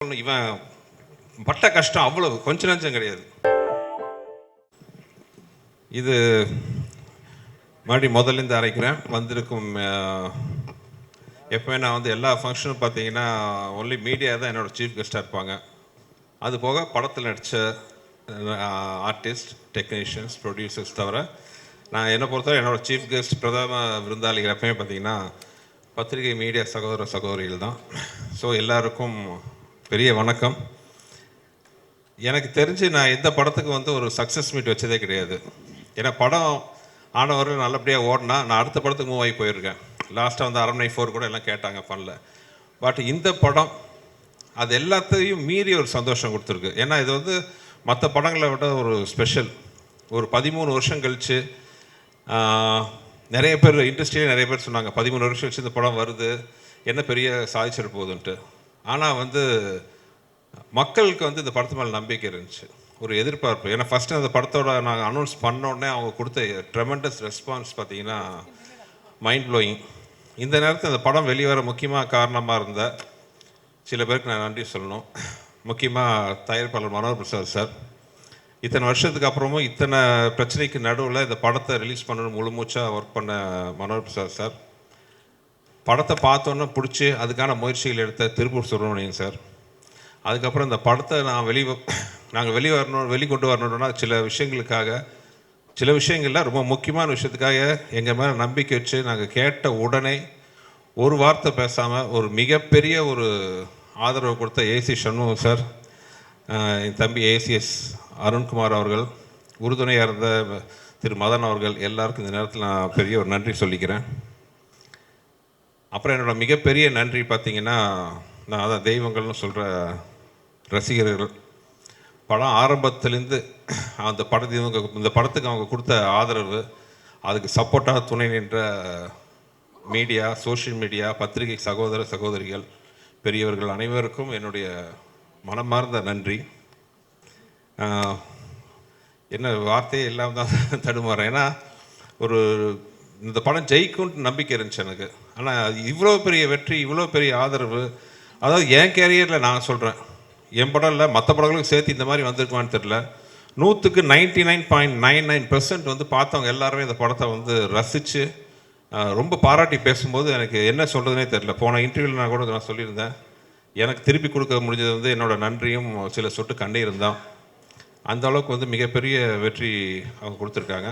இவன் பட்ட கஷ்டம் அவ்வளவு கொஞ்ச நஞ்சம் கிடையாது. இது மறுபடியும் முதல்ல இருந்து அரைக்கிறேன். வந்திருக்கும் எப்போவே நான் வந்து எல்லா ஃபங்க்ஷனும் பார்த்தீங்கன்னா ஒன்லி மீடியா தான் என்னோடய சீஃப் கெஸ்ட்டாக இருப்பாங்க. அது போக படத்தில் நடித்த ஆர்டிஸ்ட், டெக்னீஷியன்ஸ், ப்ரொடியூசர்ஸ் தவிர நான் என்னை பொறுத்தவரை என்னோடய சீஃப் கெஸ்ட் பிரதம விருந்தாளிகள் எப்பவுமே பார்த்தீங்கன்னா பத்திரிகை மீடியா சகோதர சகோதரிகள் தான். ஸோ எல்லாருக்கும் பெரிய வணக்கம். எனக்கு தெரிஞ்சு நான் எந்த படத்துக்கு வந்து ஒரு சக்ஸஸ் மீட் வச்சதே கிடையாது. ஏன்னா படம் ஆனவர்கள் நல்லபடியாக ஓடினா நான் அடுத்த படத்துக்கு மூவ் ஆகி போயிருக்கேன். லாஸ்ட்டாக வந்து அரண்மனை 4 கூட எல்லாம் கேட்டாங்க பண்ணல. பட் இந்த படம் அது எல்லாத்தையும் மீறி ஒரு சந்தோஷம் கொடுத்துருக்கு. ஏன்னா இது வந்து மற்ற படங்களை விட ஒரு ஸ்பெஷல். ஒரு 13 வருஷம் கழித்து நிறைய பேர் இண்டஸ்ட்ரியிலே நிறைய பேர் சொன்னாங்க 13 வருஷம் கழிச்சு இந்த படம் வருது, என்ன பெரிய சாதிச்சிட போகுதுன்ட்டு. ஆனால் வந்து மக்களுக்கு வந்து இந்த படத்து மேலே நம்பிக்கை இருந்துச்சு, ஒரு எதிர்பார்ப்பு. ஏன்னா ஃபஸ்ட்டு அந்த படத்தோட நாங்கள் அனௌன்ஸ் பண்ணோடனே அவங்க கொடுத்த ட்ரெமெண்டஸ் ரெஸ்பான்ஸ் பார்த்தீங்கன்னா மைண்ட் ப்ளோயிங். இந்த நேரத்தில் அந்த படம் வெளிவர முக்கியமாக காரணமாக இருந்த சில பேருக்கு நான் நன்றி சொல்லணும். முக்கியமாக தயாரிப்பாளர் மனோகர் பிரசாத் சார். இத்தனை வருஷத்துக்கு அப்புறமும் இத்தனை பிரச்சனைக்கு நடுவில் இந்த படத்தை ரிலீஸ் பண்ணணும் முழு மூச்சாக ஒர்க் பண்ண மனோகர் பிரசாத் சார். படத்தை பார்த்தோன்னே பிடிச்சி அதுக்கான முயற்சிகள் எடுத்த திருப்பூர் சுப்பிரமணியன் சார். அதுக்கப்புறம் இந்த படத்தை நாங்கள் வெளிக்கொண்டு வரணுன்னா சில விஷயங்கள்ல ரொம்ப முக்கியமான விஷயத்துக்காக எங்கள் மேலே நம்பிக்கை வச்சு நாங்கள் கேட்ட உடனே ஒரு வார்த்தை பேசாமல் ஒரு மிகப்பெரிய ஒரு ஆதரவு கொடுத்த ஏசி சண்முகம் சார், என் தம்பி ஏசிஎஸ் அருண்குமார் அவர்கள், உறுதுணையாக இருந்த திரு மதன் அவர்கள், எல்லாருக்கும் இந்த நேரத்தில் நான் பெரிய ஒரு நன்றி சொல்லிக்கிறேன். அப்புறம் என்னோடய மிகப்பெரிய நன்றி பார்த்திங்கன்னா நான் அதான் தெய்வங்கள்னு சொல்கிற ரசிகர்கள். படம் ஆரம்பத்துலேருந்து இந்த படத்துக்கு அவங்க கொடுத்த ஆதரவு, அதுக்கு சப்போர்ட்டாக துணை நின்ற மீடியா, சோஷியல் மீடியா, பத்திரிகை சகோதர சகோதரிகள், பெரியவர்கள் அனைவருக்கும் என்னுடைய மனமார்ந்த நன்றி. என்ன வார்த்தையே இல்லாமல் தான் தடுமாறேன். ஏன்னா இந்த படம் ஜெயிக்கும்னு நம்பிக்கை இருந்துச்சு எனக்கு. ஆனால் இவ்வளோ பெரிய வெற்றி, இவ்வளோ பெரிய ஆதரவு, அதாவது என் கேரியரில் நான் சொல்கிறேன், என் படம் இல்லை மற்ற படங்களுக்கும் சேர்த்து இந்த மாதிரி வந்திருக்குமான்னு தெரில. 100க்கு 99.99% வந்து பார்த்தவங்க எல்லாருமே இந்த படத்தை வந்து ரசித்து ரொம்ப பாராட்டி பேசும்போது எனக்கு என்ன சொல்கிறதுனே தெரில. போன இன்டர்வியூவில் நான் கூட நான் சொல்லியிருந்தேன், எனக்கு திருப்பி கொடுக்க முடிஞ்சது வந்து என்னோடய நன்றியும் சில சொட்டு கண்ணீரும் தான். அந்த அளவுக்கு வந்து மிகப்பெரிய வெற்றி அவங்க கொடுத்துருக்காங்க.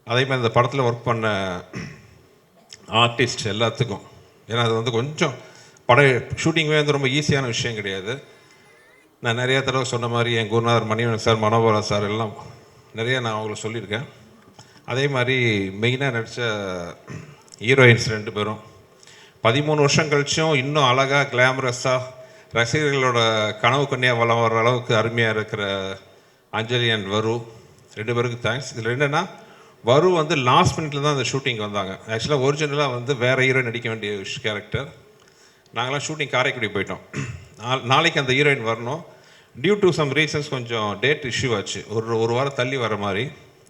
அதே மாதிரி இந்த படத்தில் ஒர்க் பண்ண ஆர்டிஸ்ட் எல்லாத்துக்கும், ஏன்னா அது வந்து கொஞ்சம் ஷூட்டிங்கே வந்து ரொம்ப ஈஸியான விஷயம் கிடையாது. நான் நிறையா தடவை சொன்ன மாதிரி என் குருநாதர் மணிவன் சார், மனோகரா சார் எல்லாம் நிறையா நான் அவங்கள சொல்லியிருக்கேன். அதே மாதிரி மெயினாக நடித்த ஹீரோயின்ஸ் 2 பேரும் 13 வருஷம் கழிச்சும் இன்னும் அழகாக கிளாமரஸாக ரசிகர்களோட கனவு கன்னியாக வளம் வர அளவுக்கு அருமையாக இருக்கிற அஞ்சலி அண்ட் வரு 2 பேருக்கு தேங்க்ஸ். இதில் என்னென்னா வரு வந்து லாஸ்ட் மினிட்ல தான் அந்த ஷூட்டிங் வந்தாங்க. ஆக்சுவலாக ஒரிஜினலாக வந்து வேறு ஹீரோயின் நடிக்க வேண்டிய கேரக்டர். நாங்களாம் ஷூட்டிங் காரைக்குடி போயிட்டோம். நாளைக்கு அந்த ஹீரோயின் வரணும். டியூ டு சம் ரீசன்ஸ் கொஞ்சம் டேட் இஷ்யூ ஆச்சு, ஒரு வாரம் தள்ளி வர மாதிரி.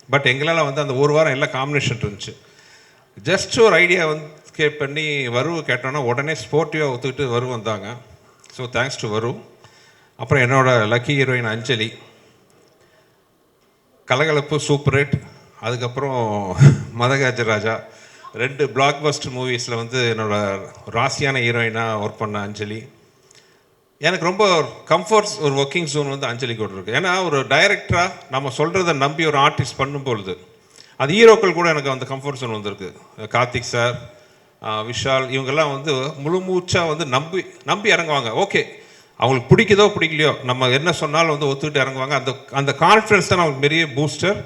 பட் எங்களால் வந்து அந்த ஒரு வாரம் எல்லாம் காம்பினேஷன் இருந்துச்சு. ஜஸ்ட் ஒரு ஐடியா வந்து பண்ணி வருவு கேட்டோன்னா உடனே ஸ்போர்ட்டிவாக ஒத்துக்கிட்டு வரு வந்தாங்க. ஸோ தேங்க்ஸ் டு வரு. அப்புறம் என்னோடய லக்கி ஹீரோயின் அஞ்சலி, கலகலப்பு, சூப்பர் ஹிட், அதுக்கப்புறம் மதகஜராஜா 2 பிளாக் பஸ்டர் மூவிஸில் வந்து என்னோடய ராசியான ஹீரோயினாக ஒர்க் பண்ண அஞ்சலி. எனக்கு ரொம்ப கம்ஃபர்ட்ஸ் ஒரு ஒர்க்கிங் ஜோன் வந்து அஞ்சலி கூட இருக்குது. ஏன்னா ஒரு டைரக்டராக நம்ம சொல்கிறத நம்பி ஒரு ஆர்டிஸ்ட் பண்ணும்பொழுது அது ஹீரோக்கள் கூட எனக்கு அந்த கம்ஃபர்ட் ஜோன் வந்துருக்கு. கார்த்திக் சார், விஷால், இவங்கெல்லாம் வந்து முழு மூச்சாக வந்து நம்பி இறங்குவாங்க. ஓகே, அவங்களுக்கு பிடிக்குதோ பிடிக்கலையோ நம்ம என்ன சொன்னாலும் வந்து ஒத்துக்கிட்டு இறங்குவாங்க. அந்த கான்ஃபிடன்ஸ் தான் நமக்கு பெரிய பூஸ்டர்.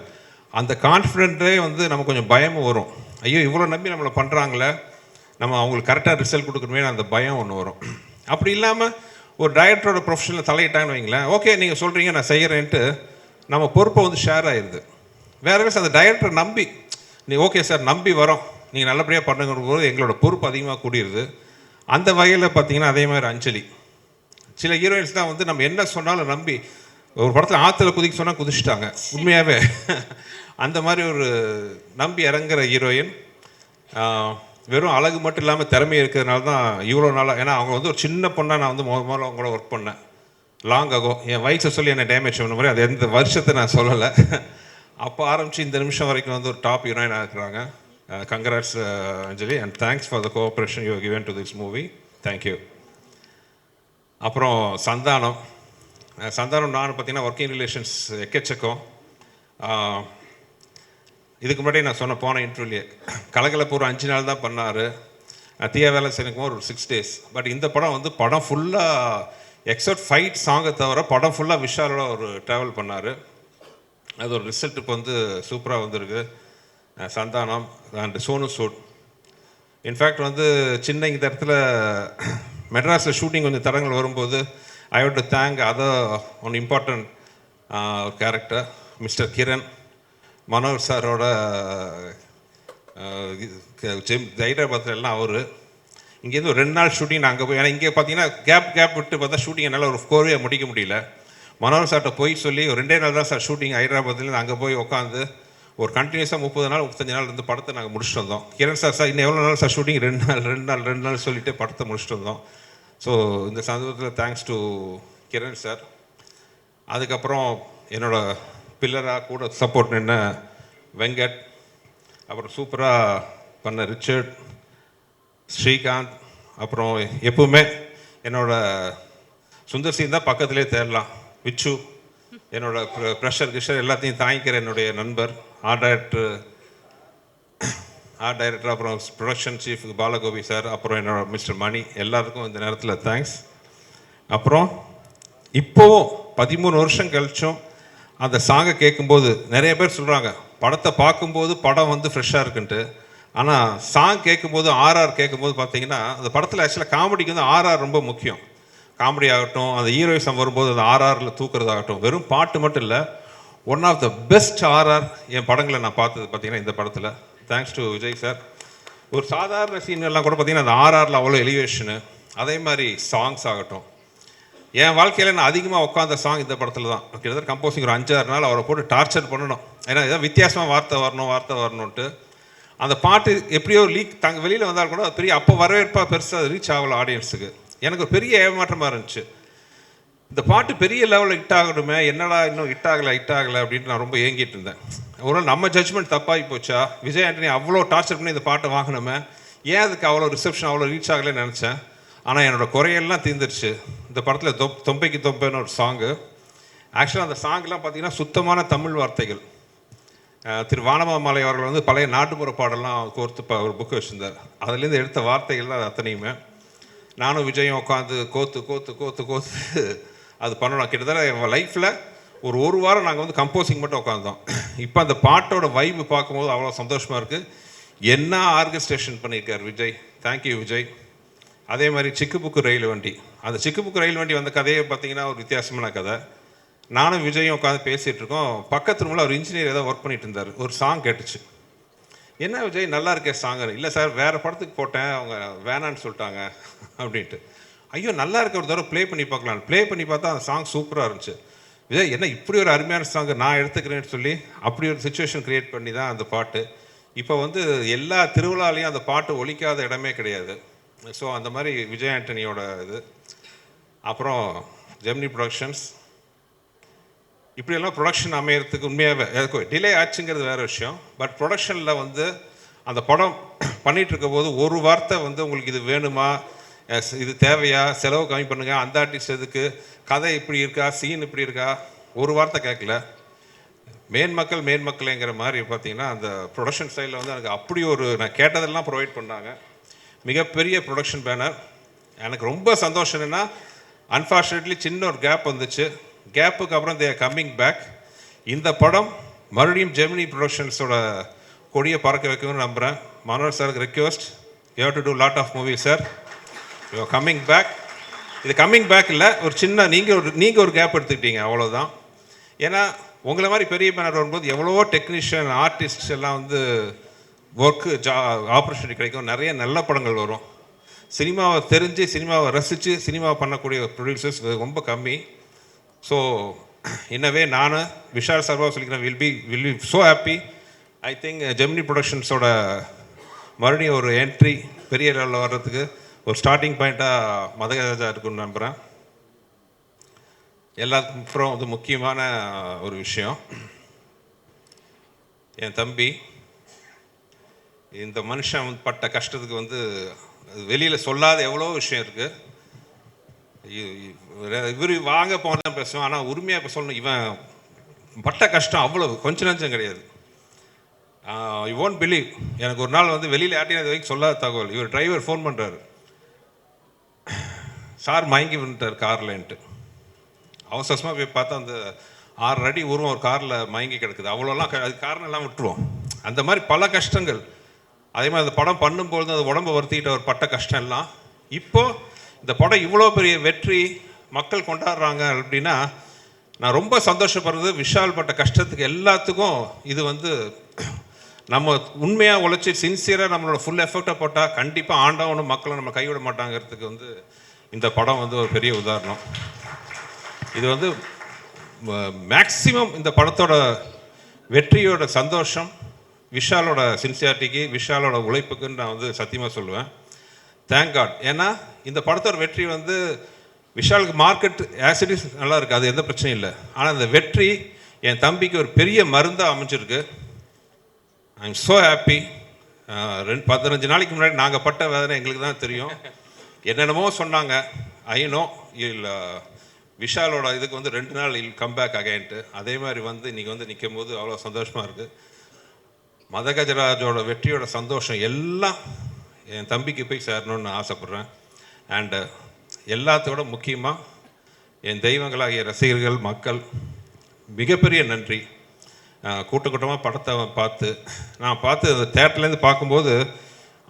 அந்த கான்ஃபிடென்ட்டே வந்து நமக்கு கொஞ்சம் பயமும் வரும். ஐயோ இவ்வளோ நம்பி நம்மளை பண்ணுறாங்களே, நம்ம அவங்களுக்கு கரெக்டாக ரிசல்ட் கொடுக்கணுமே, அந்த பயம் ஒன்று வரும். அப்படி இல்லாமல் ஒரு டைரக்டரோட ப்ரொஃபஷனில் தலையிட்டாங்கன்னு வைங்களேன், ஓகே நீங்கள் சொல்கிறீங்க நான் செய்கிறேன்ட்டு நம்ம பொறுப்பை வந்து ஷேர் ஆகிடுது. வேறு அந்த டைரக்டரை நம்பி நீ ஓகே சார் நம்பி வரோம், நீங்கள் நல்லபடியாக பண்ணுங்கிற போது எங்களோட பொறுப்பு அதிகமாக கூடியிருது. அந்த வகையில் பார்த்தீங்கன்னா அதே மாதிரி அஞ்சலி, சில ஹீரோயின்ஸ் தான் வந்து நம்ம என்ன சொன்னாலும் நம்பி ஒரு படத்தில் ஆற்றுல குதிக்க சொன்னால் குதிச்சிட்டாங்க உண்மையாகவே. அந்த மாதிரி ஒரு நம்பி இறங்குற ஹீரோயின். வெறும் அழகு மட்டும் இல்லாமல் திறமை இருக்கிறதுனால தான் இவ்வளோ நாளாக, ஏன்னா அவங்க வந்து ஒரு சின்ன பொண்ணாக நான் வந்து முதல்ல அவங்க கூட ஒர்க் பண்ணேன் லாங் ஆகோ. என் வயசை சொல்லி என்னை டேமேஜ் பண்ண மாதிரி அது எந்த வருஷத்தை நான் சொல்லலை. அப்போ ஆரம்பித்து இந்த நிமிஷம் வரைக்கும் வந்து ஒரு டாப் ஹீரோயினாக இருக்கிறாங்க. Congrats Anjali, and thanks for the cooperation you given to this movie. Thank you. அப்புறம் சந்தானம் நான் பார்த்தீங்கன்னா ஒர்க்கிங் ரிலேஷன்ஸ் எக்கச்சக்கம். இதுக்கு முன்னாடி நான் போன இன்டர்வியூலேயே கலகலப்பூர் 5 நாள் தான் பண்ணார். தீயா வேலை செய்யணும் ஒரு 6 days. பட் இந்த படம் வந்து படம் ஃபுல்லாக எக்ஸப்ட் ஃபைட் சாங்கை தவிர படம் ஃபுல்லாக விஷாலோட ஒரு ட்ராவல் பண்ணார். அது ஒரு ரிசல்ட் இப்போ வந்து சூப்பராக வந்திருக்கு. சந்தானம் அண்ட் சோனு சூட். இன்ஃபேக்ட் வந்து சின்ன இந்த இடத்துல மெட்ராஸில் ஷூட்டிங் கொஞ்சம் தடங்கள் வரும்போது I have to thank other one important character mister Kiran. மனோர் சாரோட ஹைதராபாத்தில் எல்லாம் அவர் இங்கேருந்து ஒரு 2 நாள் ஷூட்டிங் நான் அங்கே போய், ஏன்னா இங்கே பார்த்தீங்கன்னா கேப் விட்டு பார்த்தா ஷூட்டிங் என்னால் ஒரு 4 முடிக்க முடியல. மனோர் சார்கிட்ட போய் சொல்லி ஒரு 2 நாள் தான் சார் ஷூட்டிங் ஹைதராபாத்லேருந்து அங்கே போய் உட்காந்து ஒரு கண்டினியூஸாக 30 நாள் 35 நாள் இருந்து படத்தை நாங்கள் முடிச்சுட்டு வந்தோம். கிரண் சார் இன்னும் எவ்வளோ நாள் சார் ஷூட்டிங்? 2 நாள் சொல்லிவிட்டு படத்தை முடிச்சுட்டு வந்தோம். ஸோ இந்த சந்தர்ப்பத்தில் தேங்க்ஸ் டு கிரண் சார். அதுக்கப்புறம் என்னோடய பில்லராக கூட சப்போர்ட் நின்ன வெங்கட், அப்புறம் சூப்பராக பண்ண ரிச்சர்ட், ஸ்ரீகாந்த், அப்புறம் எப்பவுமே என்னோட சுந்தர் சீன் தான் பக்கத்துலேயே தேடலாம், விச்சு, என்னோட ப்ரெஷர் கிஷர் எல்லாத்தையும் தாங்கிக்கிற என்னுடைய நண்பர், ஆர்ட் டைரக்டர், அப்புறம் ப்ரொடக்ஷன் சீஃப் பாலகோபி சார், அப்புறம் என்னோட மிஸ்டர் மணி, எல்லாருக்கும் இந்த நேரத்தில் தேங்க்ஸ். அப்புறம் இப்போவும் 13 வருஷம் கழிச்சும் அந்த சாங்கை கேட்கும்போது நிறைய பேர் சொல்கிறாங்க படத்தை பார்க்கும்போது படம் வந்து ஃப்ரெஷ்ஷாக இருக்குன்ட்டு. ஆனால் சாங் கேட்கும்போது ஆர்ஆர் கேட்கும்போது பார்த்தீங்கன்னா அந்த படத்தில் ஆக்சுவலாக காமெடிக்கு வந்து ஆர்ஆர் ரொம்ப முக்கியம். காமெடி ஆகட்டும், அந்த ஹீரோயிசம் வரும்போது அந்த ஆர்ஆரில் தூக்குறதாகட்டும், வெறும் பாட்டு மட்டும் இல்லை, one of the best RR என் படங்களை நான் பார்த்தது பார்த்தீங்கன்னா இந்த படத்தில். Thanks to Vijay sir. ஒரு சாதாரண சீன்கள்லாம் கூட பார்த்தீங்கன்னா அந்த ஆர்ஆரில் அவ்வளோ எலிவேஷனு. அதே மாதிரி சாங்ஸ் ஆகட்டும், என் வாழ்க்கையில் நான் அதிகமாக உட்காந்த சாங் இந்த படத்தில் தான். கிட்டத்தட்ட கம்போசிங் ஒரு 5-6 நாள் அவரை போட்டு டார்ச்சர் பண்ணணும். ஏன்னா ஏதாவது வித்தியாசமாக வார்த்தை வரணுன்ட்டு அந்த பாட்டு எப்படியோ லீக் வெளியில் வந்தால் கூட பெரிய அப்போ வரவேற்பாக பெருசாக ரீச் ஆகலை ஆடியன்ஸுக்கு. எனக்கு ஒரு பெரிய ஏமாற்றமாக இருந்துச்சு. இந்த பாட்டு பெரிய லெவலில் ஹிட் ஆகணுமே, என்னடா இன்னும் ஹிட் ஆகலை அப்படின்ட்டு நான் ரொம்ப ஏங்கிட்டு இருந்தேன். ஒரு நம்ம ஜட்ஜ்மெண்ட் தப்பாகி போச்சா, விஜய் ஆண்டனி அவ்வளோ டார்ச்சர் பண்ணி இந்த பாட்டை வாங்கினோமே, ஏன் அதுக்கு அவ்வளோ ரிசப்ஷன் அவ்வளோ ரீச் ஆகலைன்னு நினச்சேன். ஆனால் என்னோடய குறையெல்லாம் தீர்ந்துருச்சு. இந்த படத்தில் தொம்பைக்கு தொம்பைன்னு ஒரு சாங்கு. ஆக்சுவலாக அந்த சாங்கெலாம் பார்த்திங்கன்னா சுத்தமான தமிழ் வார்த்தைகள். திரு வானமாமலை அவர்கள் வந்து பழைய நாட்டுப்புற பாடலாம் கோர்த்து ஒரு புக்கு வச்சுருந்தார். அதுலேருந்து எடுத்த வார்த்தைகள் தான் அது அத்தனையுமே. நானும் விஜயும் உட்காந்து கோத்து அது பண்ணணும். கிட்டத்தட்ட என் லைஃப்பில் ஒரு வாரம் நாங்கள் வந்து கம்போசிங் மட்டும் உட்காந்தோம். இப்போ அந்த பாட்டோட வைப்பு பார்க்கும்போது அவ்வளோ சந்தோஷமாக இருக்குது. என்ன ஆர்கஸ்ட்ரேஷன் பண்ணியிருக்கார் விஜய். தேங்க்யூ விஜய். அதே மாதிரி சிக்குபுக்கு ரயில் வண்டி, அந்த சிக்குபுக்கு ரயில் வண்டி வந்த கதையை பார்த்தீங்கன்னா ஒரு வித்தியாசமான கதை. நானும் விஜயும் உட்காந்து பேசிகிட்டு இருக்கோம். பக்கத்து ரூமில் ஒரு இன்ஜினியர் ஏதோ ஒர்க் பண்ணிட்டு இருந்தார். ஒரு சாங் கேட்டுச்சு. என்ன விஜய் நல்லா இருக்கே சாங்? இல்லை சார், வேறு படத்துக்கு போட்டேன், அவங்க வேணான்னு சொல்லிட்டாங்க அப்படின்ட்டு. ஐயோ நல்லா இருக்க, ஒரு தடவை ப்ளே பண்ணி பார்க்கலான்னு ப்ளே பண்ணி பார்த்தா அந்த சாங் சூப்பராக இருந்துச்சு. விஜய் என்ன இப்படி ஒரு அருமையான சாங் நான் எடுத்துக்கிறேன்னு சொல்லி அப்படி ஒரு சுச்சுவேஷன் க்ரியேட் பண்ணி தான் அந்த பாட்டு இப்போ வந்து எல்லா திருவிழாலையும் அந்த பாட்டு ஒலிக்காத இடமே கிடையாது. ஸோ அந்த மாதிரி விஜய் ஆண்டனியோட இது. அப்புறம் ஜெமினி ப்ரொடக்ஷன்ஸ், இப்படியெல்லாம் ப்ரொடக்ஷன் அமையறதுக்கு உண்மையாகவே எதுக்கும் டிலே ஆச்சுங்கிறது வேறு விஷயம். பட் ப்ரொடக்ஷனில் வந்து அந்த படம் பண்ணிகிட்டு இருக்க போது ஒரு வார்த்தை வந்து உங்களுக்கு இது வேணுமா, இது தேவையா, செலவு கம்மி பண்ணுங்கள், அந்த ஆர்டிஸ்ட் எதுக்கு, கதை இப்படி இருக்கா, சீன் இப்படி இருக்கா, ஒரு வார்த்தை கேட்கல. மேன்மக்கள்ங்கிற மாதிரி பார்த்தீங்கன்னா அந்த ப்ரொடக்ஷன் சைடில் வந்து எனக்கு அப்படி ஒரு நான் கேட்டதெல்லாம் ப்ரொவைட் பண்ணாங்க. மிகப்பெரிய ப்ரொடக்ஷன் பேனர். எனக்கு ரொம்ப சந்தோஷம் என்னென்னா, அன்ஃபார்ச்சுனேட்லி சின்ன ஒரு கேப் வந்துச்சு. கேப்புக்கு அப்புறம் தே ஆர் கம்மிங் பேக். இந்த படம் மறுபடியும் ஜெமினி ப்ரொடக்ஷன்ஸோட கொடியை பறக்க வைக்கணும்னு நம்புகிறேன். மனோர் சாருக்கு request, you have to do lot of movies sir, you are coming back. இது கம்மிங் பேக் இல்லை, ஒரு சின்ன நீங்கள் ஒரு கேப் எடுத்துக்கிட்டீங்க, அவ்வளோதான். ஏன்னா உங்களை மாதிரி பெரிய பேனர் வரும்போது எவ்வளவோ டெக்னீஷியன் ஆர்டிஸ்ட் எல்லாம் வந்து ஒர்க்கு ஆப்பர்ச்சுனிட்டி கிடைக்கும், நிறைய நல்ல படங்கள் வரும். சினிமாவை தெரிஞ்சு சினிமாவை ரசித்து சினிமாவை பண்ணக்கூடிய ப்ரொடியூசர்ஸ் ரொம்ப கம்மி. ஸோ இன்னவே நான் விஷால் சார்பாக சொல்லிக்கிறேன், will be so happy. I think Gemini ப்ரொடக்ஷன்ஸோட மறுபடியும் ஒரு என்ட்ரி பெரிய லெவலில் வர்றதுக்கு ஒரு ஸ்டார்டிங் பாயிண்ட்டாக மதகஜராஜா இருக்குன்னு நம்புகிறேன். எல்லாத்துக்கும் அப்புறம் வந்து முக்கியமான ஒரு விஷயம், என் தம்பி இந்த மனுஷன் வந்து பட்ட கஷ்டத்துக்கு வந்து வெளியில் சொல்லாத எவ்வளோ விஷயம் இருக்குது. இவர் வாங்க போனதான் பேசுவோம், ஆனால் உரிமையாக இப்போ சொல்லணும், இவன் பட்ட கஷ்டம் அவ்வளவு கொஞ்சம் நஞ்சம் கிடையாது. யூ ஓன்ட் பிலீவ், எனக்கு ஒரு நாள் வந்து வெளியில் யார்ட்டையும் இது வரைக்கும் சொல்லாத தகவல், இவர் டிரைவர் ஃபோன் பண்ணுறாரு, சார் மயங்கி வந்துட்டார் கார்லன்ட்டு. அவசரமாக போய் பார்த்தா அந்த 6 அடி உருவம் ஒரு காரில் மயங்கி கிடக்குது. அவ்வளோலாம் அது காரணம் எல்லாம் விட்டுருவோம். அந்த மாதிரி பல கஷ்டங்கள். அதே மாதிரி அந்த படம் பண்ணும்போது அந்த உடம்பை வருத்திக்கிட்ட ஒரு பட்ட கஷ்டம் எல்லாம் இப்போது இந்த படம் இவ்வளோ பெரிய வெற்றி மக்கள் கொண்டாடுறாங்க அப்படின்னா நான் ரொம்ப சந்தோஷப்படுறது. விஷால் பட்ட கஷ்டத்துக்கு எல்லாத்துக்கும் இது வந்து நம்ம உண்மையாக உழைச்சி சின்சியராக நம்மளோட ஃபுல் எஃபர்ட்டை போட்டால் கண்டிப்பாக ஆண்டவனும் மக்களும் நம்ம கைவிட மாட்டாங்கிறதுக்கு வந்து இந்த படம் வந்து ஒரு பெரிய உதாரணம். இது வந்து மேக்சிமம் இந்த படத்தோட வெற்றியோட சந்தோஷம் விஷாலோட சின்சியாரிட்டிக்கு, விஷாலோட உழைப்புக்குன்னு நான் வந்து சத்தியமாக சொல்லுவேன். Thank God. ஏன்னா இந்த படத்தோட வெற்றி வந்து விஷாலுக்கு மார்க்கெட் ஆசிடிஸ் நல்லா இருக்குது, அது எந்த பிரச்சனையும் இல்லை. ஆனால் இந்த வெற்றி என் தம்பிக்கு ஒரு பெரிய மருந்தாக அமைஞ்சிருக்கு. I am so happy. 15 நாளைக்கு முன்னாடி நாங்கள் பட்ட வேதனை எங்களுக்கு தான் தெரியும். என்னென்னமோ சொன்னாங்க. ஐநோ இல்லை விஷாலோட இதுக்கு வந்து 2 நாள் கம் பேக் அகைன்ட்டு. அதே மாதிரி வந்து இன்றைக்கி வந்து நிற்கும் போது அவ்வளோ சந்தோஷமாக இருக்குது. மதகஜராஜோட வெற்றியோட சந்தோஷம் எல்லாம் என் தம்பிக்கு போய் சேரணும்னு ஆசைப்பட்றேன். அண்டு எல்லாத்தோட முக்கியமாக என் தெய்வங்களாகிய ரசிகர்கள், மக்கள் மிகப்பெரிய நன்றி. கூட்டமாக படத்தை பார்த்து நான் பார்த்து அந்த தேட்டர்லேருந்து பார்க்கும்போது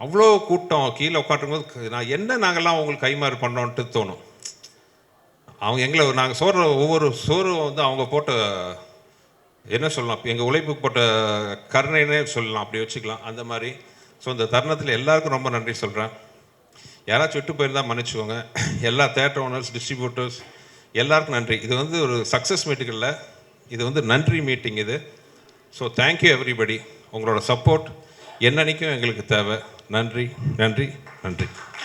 அவ்வளோ கூட்டம் கீழே உட்காந்துருக்கும்போது நாங்கள்லாம் உங்களுக்கு கைமாறு பண்ணோன்ட்டு தோணும். அவங்க எங்களை நாங்கள் சோறு ஒவ்வொரு சோறும் வந்து அவங்க போட்ட என்ன சொல்லலாம், எங்கள் உழைப்புக்கு போட்ட கருணைன்னே சொல்லலாம், அப்படி வச்சுக்கலாம் அந்த மாதிரி. ஸோ இந்த தருணத்தில் எல்லாருக்கும் ரொம்ப நன்றி சொல்கிறேன். யாராச்சும் விட்டு போயிருந்தால் மன்னிச்சுக்கோங்க. எல்லா தேட்டர் ஓனர்ஸ், டிஸ்ட்ரிபியூட்டர்ஸ் எல்லாருக்கும் நன்றி. இது வந்து ஒரு சக்ஸஸ் மீட்டிங் இல்லை, இது வந்து நன்றி மீட்டிங் இது. So thank you everybody. உங்களோட சப்போர்ட் என்னன்னைக்கும் எங்களுக்கு தேவை. நன்றி நன்றி நன்றி.